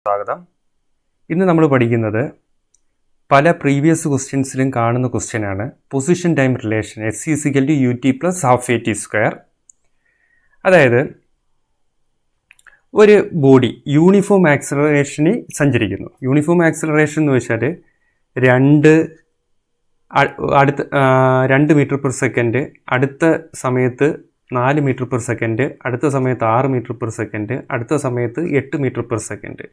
സ്വാഗതം. ഇന്ന് നമ്മൾ പഠിക്കുന്നത് പല പ്രീവിയസ് ക്വസ്റ്റ്യൻസിലും കാണുന്ന ക്വസ്റ്റ്യനാണ് position time relation SC=UT + ½ AT². അതായത് ഒരു ബോഡി യൂണിഫോം ആക്സിലറേഷനിൽ സഞ്ചരിക്കുന്നു. യൂണിഫോം ആക്സിലറേഷൻ എന്ന് വെച്ചാൽ 2 മീറ്റർ/സെക്കൻഡ്, അടുത്ത സമയത്ത് 4 മീറ്റർ/സെക്കൻഡ്, അടുത്ത സമയത്ത് 6 മീറ്റർ/സെക്കൻഡ്, അടുത്ത സമയത്ത് 8 മീറ്റർ/സെക്കൻഡ്.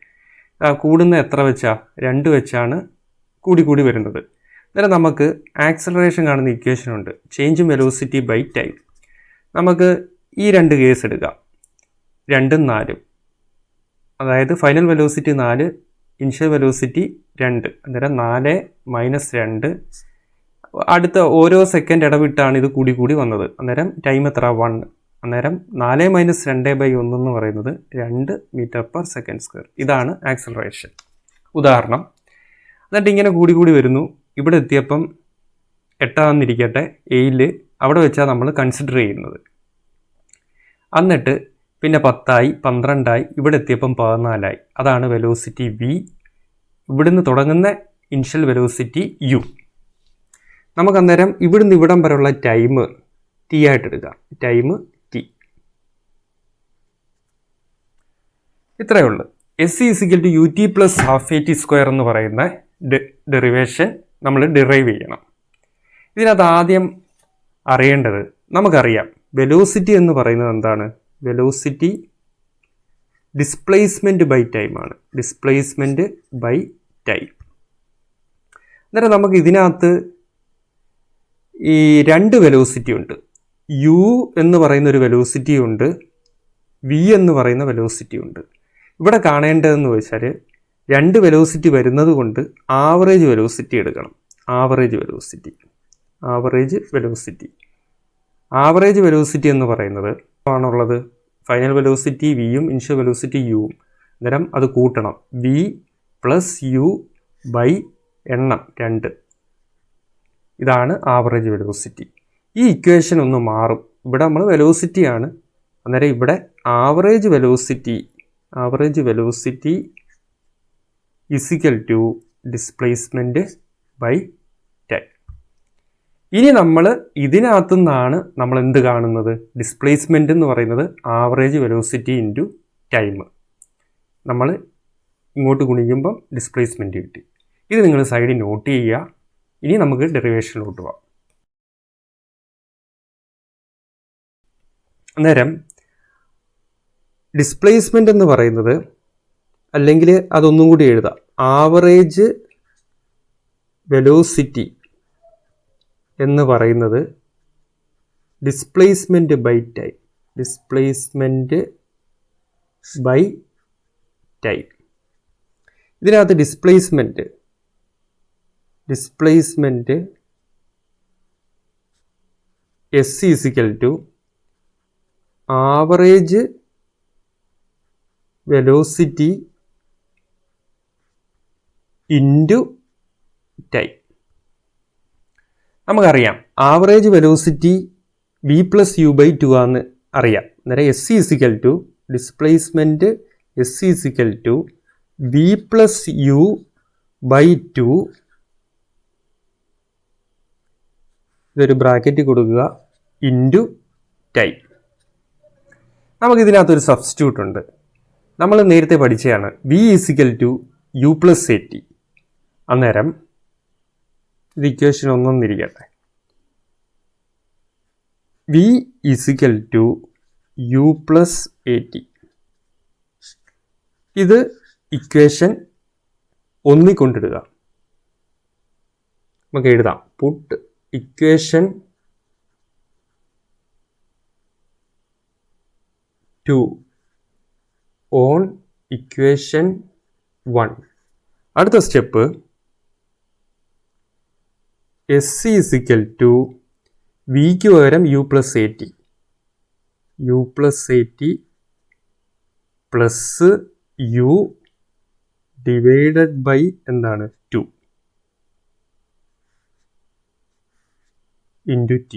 കൂടുന്ന എത്ര വെച്ചാൽ 2 വെച്ചാണ് കൂടി വരുന്നത്. അന്നേരം നമുക്ക് ആക്സിലറേഷൻ കാണുന്ന ഇക്വേഷൻ ഉണ്ട്, change in velocity by time. നമുക്ക് ഈ 2 കേസ് എടുക്കാം, 2ഉം 4ഉം. അതായത് ഫൈനൽ വെലോസിറ്റി 4, ഇനിഷ്യൽ വെലോസിറ്റി 2. അന്നേരം 4 - 2. അടുത്ത ഓരോ സെക്കൻഡ് ഇടവിട്ടാണ് ഇത് കൂടി വന്നത്. അന്നേരം ടൈം എത്ര? 1. അന്നേരം 4 - 2/1 എന്ന് പറയുന്നത് 2 മീറ്റർ/സെക്കൻഡ്². ഇതാണ് ആക്സിലറേഷൻ. ഉദാഹരണം. എന്നിട്ട് ഇങ്ങനെ കൂടി വരുന്നു. ഇവിടെ എത്തിയപ്പം 8 എയിൽ അവിടെ വെച്ചാൽ നമ്മൾ കൺസിഡർ ചെയ്യുന്നത്. എന്നിട്ട് പിന്നെ 10 12 ഇവിടെ എത്തിയപ്പം 14. അതാണ് വെലോസിറ്റി V. ഇവിടുന്ന് തുടങ്ങുന്ന ഇനിഷ്യൽ വെലോസിറ്റി U. നമുക്ക് അന്നേരം ഇവിടുന്ന് ഇവിടം വരെയുള്ള ടൈം T ആയിട്ട് എടുക്കാം. Time T. ഇത്രയേ ഉള്ളൂ. SC=UT + ½ AT² എന്ന് പറയുന്ന ഡെറിവേഷൻ നമ്മൾ ഡിറൈവ് ചെയ്യണം. ഇതിനകത്ത് ആദ്യം അറിയേണ്ടത്, നമുക്കറിയാം വെലോസിറ്റി എന്ന് പറയുന്നത് എന്താണ്? വെലോസിറ്റി ഡിസ്പ്ലേസ്മെൻറ്റ് ബൈ ടൈം ആണ്. Displacement by time. അന്നേരം നമുക്ക് ഇതിനകത്ത് ഈ 2 വെലോസിറ്റി ഉണ്ട്. U എന്ന് പറയുന്ന ഒരു വെലോസിറ്റി ഉണ്ട്, V എന്ന് പറയുന്ന വെലോസിറ്റി ഉണ്ട്. ഇവിടെ കാണേണ്ടതെന്ന് വെച്ചാൽ 2 വെലോസിറ്റി വരുന്നത് കൊണ്ട് ആവറേജ് വെലോസിറ്റി എടുക്കണം. ആവറേജ് വെലോസിറ്റി എന്ന് പറയുന്നത് ആണുള്ളത് ഫൈനൽ വെലോസിറ്റി Vയും ഇനിഷ്യൽ വെലോസിറ്റി Uവും. അന്നേരം അത് കൂട്ടണം. V + U ബൈ എണ്ണം 2. ഇതാണ് ആവറേജ് വെലോസിറ്റി. ഈ ഇക്വേഷൻ ഒന്ന് മാറും. ഇവിടെ നമ്മൾ വെലോസിറ്റിയാണ്. അന്നേരം ഇവിടെ average velocity = displacement by time. ഇനി നമ്മൾ ഇതിനകത്തു നിന്നാണ് നമ്മൾ എന്ത് കാണുന്നത്? ഡിസ്പ്ലേസ്മെൻറ്റ് എന്ന് പറയുന്നത് ആവറേജ് വെലോസിറ്റി ഇൻറ്റു ടൈം. നമ്മൾ ഇങ്ങോട്ട് ഗുണിക്കുമ്പം ഡിസ്പ്ലേസ്മെൻറ്റ് കിട്ടി. ഇത് നിങ്ങൾ സൈഡിൽ നോട്ട് ചെയ്യുക. ഇനി നമുക്ക് ഡെറിവേഷനിലോട്ട് പോകാം. അന്നേരം ഡിസ്പ്ലേസ്മെൻ്റ് എന്ന് പറയുന്നത്, അല്ലെങ്കിൽ അതൊന്നും കൂടി എഴുതാം, ആവറേജ് വെലോസിറ്റി എന്ന് പറയുന്നത് ഡിസ്പ്ലേസ്മെൻറ്റ് ബൈ ടൈം. ഇതിനകത്ത് displacement SC= average velocity into time. നമുക്കറിയാം average velocity V + U by 2 ആണെന്ന് അറിയാം. അന്നേരം SC= displacement SC= V + U by 2. ഇതൊരു ബ്രാക്കറ്റ് കൊടുക്കുക, ഇൻറ്റു ടൈം. നമുക്കിതിനകത്തൊരു സബ്സ്റ്റിറ്റ്യൂട്ട് ഉണ്ട്. നമ്മൾ നേരത്തെ പഠിച്ചതാണ് V = U + AT. അന്നേരം ഇത് ഇക്വേഷൻ ഒന്നൊന്നിരിക്കട്ടെ. V = U + AT. ഇത് ഇക്വേഷൻ 1 കൊണ്ടിടുക. നമുക്ക് എഴുതാം, പുട്ട് ഇക്വേഷൻ 2 ഓൺ ഇക്വേഷൻ 1. അടുത്ത സ്റ്റെപ്പ് SC= Vക്ക് പകരം U + AT plus U divided by എന്താണ് 2 ഇൻറ്റു T.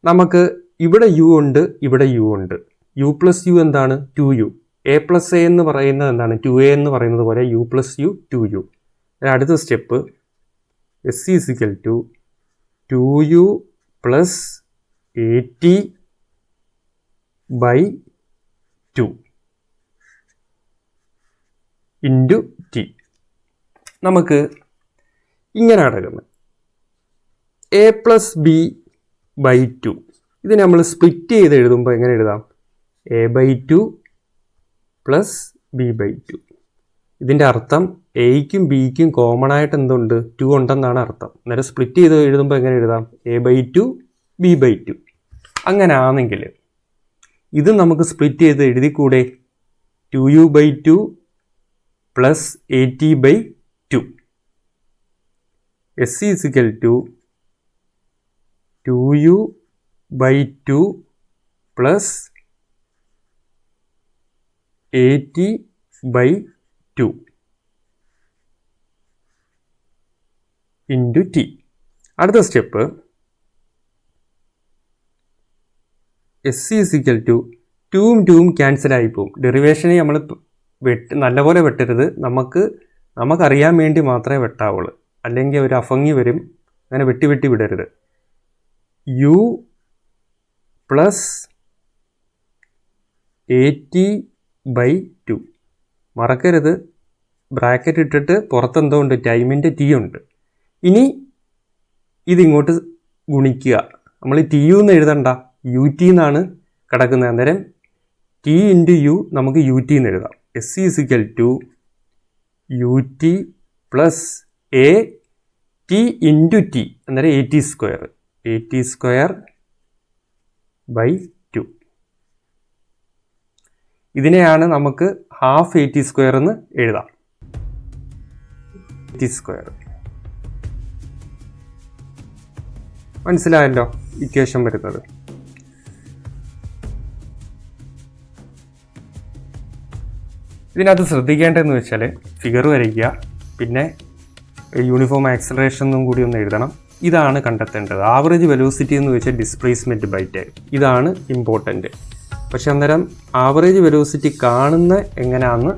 നമുക്ക് ഇവിടെ U ഉണ്ട്, ഇവിടെ U ഉണ്ട്. U + U എന്താണ്? 2U. എ പ്ലസ് എ എന്ന് പറയുന്നത് എന്താണ്? 2a എന്ന് പറയുന്നത് പോലെ u പ്ലസ് u 2u. അടുത്ത step S C is equal to 2u plus AT by 2 into T. നമുക്ക് ഇങ്ങനെ കിടക്കുന്നത് എ പ്ലസ് ബി ബൈ 2. ഇത് നമ്മൾ സ്പ്ലിറ്റ് ചെയ്ത് എഴുതുമ്പോൾ എങ്ങനെ എഴുതാം? A by 2 plus B by 2. ഇതിൻ്റെ അർത്ഥം എയ്ക്കും ബിക്കും കോമൺ ആയിട്ട് എന്തുണ്ട്? 2 ഉണ്ടെന്നാണ് അർത്ഥം. അന്നേരം സ്പ്ലിറ്റ് ചെയ്ത് എഴുതുമ്പോൾ എങ്ങനെ എഴുതാം? A by 2 B by 2. അങ്ങനെ ആണെങ്കിൽ ഇത് നമുക്ക് സ്പ്ലിറ്റ് ചെയ്ത് എഴുതിക്കൂടെ? 2u by 2 plus AT by 2. S C is equal to 2u by 2 plus AT by 2 into T. അടുത്ത step S C is equal to 2ഉം 2ഉം ക്യാൻസലായി പോകും. ഡെറിവേഷനെ നമ്മൾ നല്ലപോലെ വെട്ടരുത്. നമുക്കറിയാൻ വേണ്ടി മാത്രമേ വെട്ടാവുള്ളൂ. അല്ലെങ്കിൽ ഒരു അഫങ്ങി വരും. അങ്ങനെ വെട്ടി വിടരുത്. u plus AT by 2. മറക്കരുത്, ബ്രാക്കറ്റ് ഇട്ടിട്ട് പുറത്തെന്തോ ഉണ്ട്? ടൈമിൻ്റെ ടി ഉണ്ട്. ഇനി ഇതിങ്ങോട്ട് ഗുണിക്കുക. നമ്മൾ TU എന്ന് എഴുതണ്ട, UT എന്നാണ് കിടക്കുന്നത്. അന്നേരം T ഇൻറ്റു U നമുക്ക് UT എന്ന് എഴുതാം. S C is equal to UT plus AT into T. അന്നേരം AT സ്ക്വയർ ബൈ 2. ഇതിനെയാണ് നമുക്ക് ഹാഫ് AT സ്ക്വയർ എന്ന് എഴുതാം. AT സ്ക്വയർ മനസ്സിലായല്ലോ ഇക്വേഷൻ വരുന്നത്. ഇതിനകത്ത് ശ്രദ്ധിക്കേണ്ടതെന്ന് വെച്ചാൽ ഫിഗർ വരയ്ക്കുക, പിന്നെ യൂണിഫോം ആക്സലറേഷൻ എന്നും കൂടി ഒന്ന് എഴുതണം. ഇതാണ് കണ്ടെത്തേണ്ടത്. ആവറേജ് വെലോസിറ്റി എന്ന് വെച്ചാൽ ഡിസ്പ്ലേസ്മെൻറ്റ് ബൈ ടൈം. ഇതാണ് ഇമ്പോർട്ടൻറ്റ്. പക്ഷെ അന്നേരം ആവറേജ് വെലോസിറ്റി കാണുന്ന എങ്ങനെയാണെന്ന്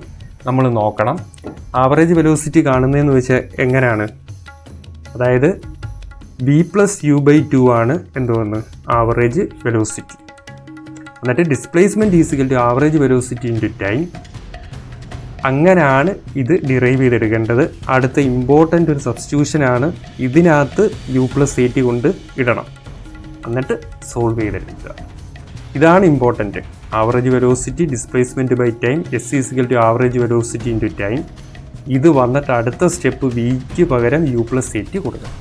നമ്മൾ നോക്കണം. ആവറേജ് വെലോസിറ്റി കാണുന്നതെന്ന് വെച്ചാൽ എങ്ങനെയാണ്? അതായത് ബി പ്ലസ് യു ബൈ 2 ആണ് എന്തോന്ന്? Average velocity. എന്നിട്ട് displacement is equal to average velocity into time. അങ്ങനെയാണ് ഇത് ഡിറൈവ് ചെയ്തെടുക്കേണ്ടത്. അടുത്ത ഇമ്പോർട്ടൻ്റ് ഒരു സബ്സ്റ്റിറ്റ്യൂഷനാണ്. ഇതിനകത്ത് u പ്ലസ് AT കൊണ്ട് ഇടണം, എന്നിട്ട് സോൾവ് ചെയ്തെടുക്കുക. ഇതാണ് important. Average velocity displacement by time S is equal to average velocity into time. ഇത് വന്നിട്ട് അടുത്ത സ്റ്റെപ്പ് വിക്ക് പകരം u പ്ലസ് AT കൊടുക്കണം.